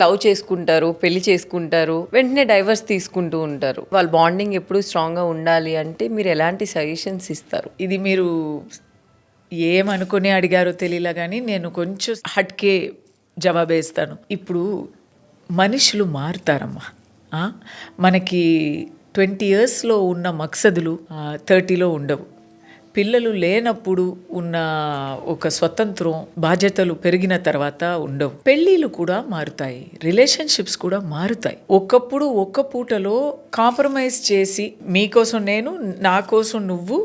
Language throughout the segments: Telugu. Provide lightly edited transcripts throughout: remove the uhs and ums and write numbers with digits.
లవ్ చేసుకుంటారు, పెళ్లి చేసుకుంటారు, వెంటనే డైవర్స్ తీసుకుంటూ ఉంటారు. వాళ్ళ బాండింగ్ ఎప్పుడు స్ట్రాంగ్గా ఉండాలి అంటే మీరు ఎలాంటి సజెషన్స్ ఇస్తారు? ఇది మీరు ఏమనుకుని అడిగారో తెలియలా కానీ నేను కొంచెం హట్కే జవాబేస్తాను. ఇప్పుడు మనుషులు మారుతారమ్మా. మనకి 20 yearsలో ఉన్న మక్సదులు 30లో ఉండవు. పిల్లలు లేనప్పుడు ఉన్న ఒక స్వతంత్రం, బాధ్యతలు పెరిగిన తర్వాత ఉండవు. పెళ్ళిళ్ళు కూడా మారుతాయి, రిలేషన్షిప్స్ కూడా మారుతాయి. ఒకప్పుడు ఒక్క పూటలో కాంప్రమైజ్ చేసి మీకోసం నేను, నా కోసం నువ్వు,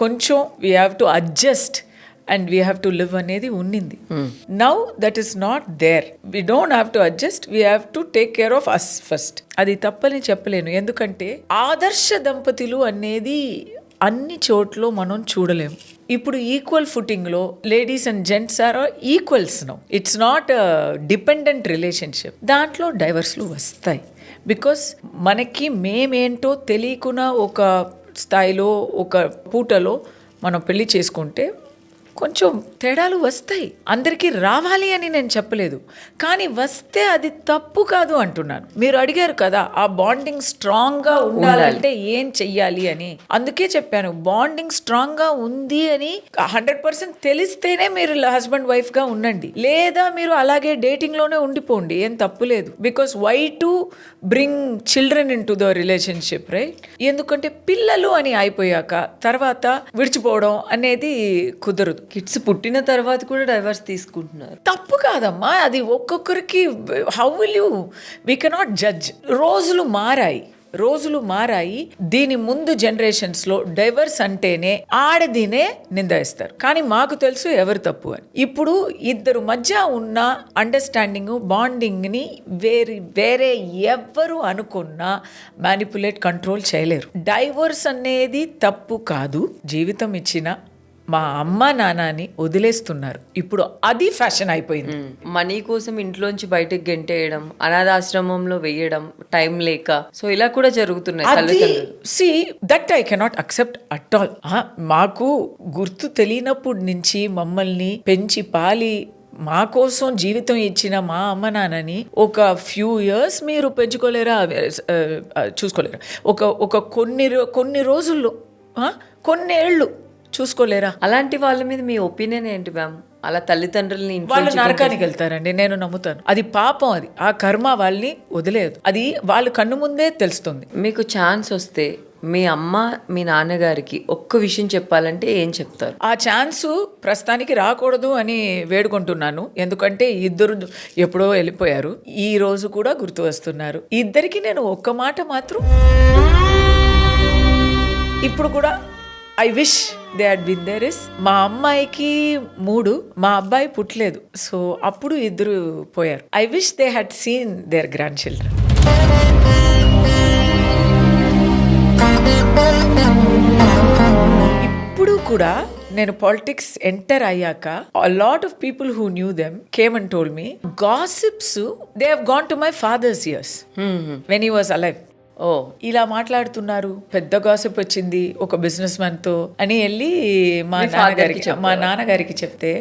కొంచెం we have to adjust and we have to live అనేది ఉన్నింది. Now that is not there. We don't have to adjust, we have to take care of us first. అది తప్పని చెప్పలేను, ఎందుకంటే ఆదర్శ దంపతులు అనేది అన్ని చోట్ల మనం చూడలేము. ఇప్పుడు ఈక్వల్ ఫుటింగ్లో ladies and gents are equals now. It's not dependent relationship. దాంట్లో డైవర్స్లు వస్తాయి. బికాస్ మనకి మేమేంటో తెలియకుండా ఒక స్థాయిలో ఒక పూటలో మనం పెళ్లి చేసుకుంటే కొంచెం తేడాలు వస్తాయి. అందరికీ రావాలి అని నేను చెప్పలేదు, కానీ వస్తే అది తప్పు కాదు అంటున్నాను. మీరు అడిగారు కదా ఆ బాండింగ్ స్ట్రాంగ్గా ఉండాలంటే ఏం చెయ్యాలి అని. అందుకే చెప్పాను, బాండింగ్ స్ట్రాంగ్గా ఉంది అని 100% తెలిస్తేనే మీరు హస్బెండ్ వైఫ్గా ఉండండి, లేదా మీరు అలాగే డేటింగ్లోనే ఉండిపోండి, ఏం తప్పు లేదు. Because why to bring children into the relationship, right? ఎందుకంటే పిల్లలు అని అయిపోయాక తర్వాత విడిచిపోవడం అనేది కుదరదు. కిడ్స్ పుట్టిన తర్వాత కూడా డైవర్స్ తీసుకుంటున్నారు. తప్పు కాదమ్మా, అది ఒక్కొక్కరికి. How will you, we cannot judge. రోజులు మారాయి. దీని ముందు జనరేషన్స్లో డైవర్స్ అంటేనే ఆడదినే నిందిస్తారు, కానీ మాకు తెలుసు ఎవరు తప్పు అని. ఇప్పుడు ఇద్దరు మధ్య ఉన్న అండర్స్టాండింగ్, బాండింగ్ని వేరే ఎవ్వరు అనుకున్నా మ్యానిపులేట్, కంట్రోల్ చేయలేరు. డైవర్స్ అనేది తప్పు కాదు. జీవితం ఇచ్చిన మా అమ్మ నాన్నని వదిలేస్తున్నారు, ఇప్పుడు అది ఫ్యాషన్ అయిపోయింది. మనీ కోసం ఇంట్లోంచి బయటకు గెంటేయడం, అనాథాశ్రమంలో వేయడం, టైం లేక, సో ఇలా కూడా జరుగుతున్నాయి. See that I cannot accept at all. మాకు గుర్తు తెలియనప్పటి నుంచి మమ్మల్ని పెంచి పాలి మా కోసం జీవితం ఇచ్చిన మా అమ్మ నాన్నని ఒక ఫ్యూ ఇయర్స్ మీరు పెంచుకోలేరా, చూసుకోలేరా? ఒక కొన్ని రోజుల్లో, కొన్ని ఏళ్ళు చూసుకోలేరా? అలాంటి వాళ్ళ మీద మీ ఒపీనియన్ ఏంటి మ్యామ్? అలా తల్లిదండ్రులని వాళ్ళు నరకానికి వెళ్తారండి, నేను నమ్ముతాను. అది పాపం, అది ఆ కర్మ వాళ్ళని వదిలేదు. అది వాళ్ళు కన్ను ముందే తెలుస్తుంది. మీకు ఛాన్స్ వస్తే మీ అమ్మ, మీ నాన్నగారికి ఒక్క విషయం చెప్పాలంటే ఏం చెప్తారు? ఆ ఛాన్సు ప్రస్తుతానికి రాకూడదు అని వేడుకుంటున్నాను, ఎందుకంటే ఇద్దరు ఎప్పుడో వెళ్ళిపోయారు, ఈ రోజు కూడా గుర్తు వస్తున్నారు. ఇద్దరికి నేను ఒక్క మాట మాత్రం ఇప్పుడు కూడా I wish they had been there. ఇస్ మా అమ్మాయికి 3, మా అబ్బాయి పుట్టలేదు, సో అప్పుడు ఇద్దరు పోయారు. I wish they had seen their grandchildren. ఇప్పుడు కూడా నేను పాలిటిక్స్ ఎంటర్ అయ్యాక lot of people who knew them came and told me gossips they have gone to my father's ears when he was alive. ఇలా మాట్లాడుతున్నారు, పెద్ద గాసిప్ వచ్చింది ఒక బిజినెస్ మ్యాన్ తో అని వెళ్ళి మా నాన్నగారికి చెప్తే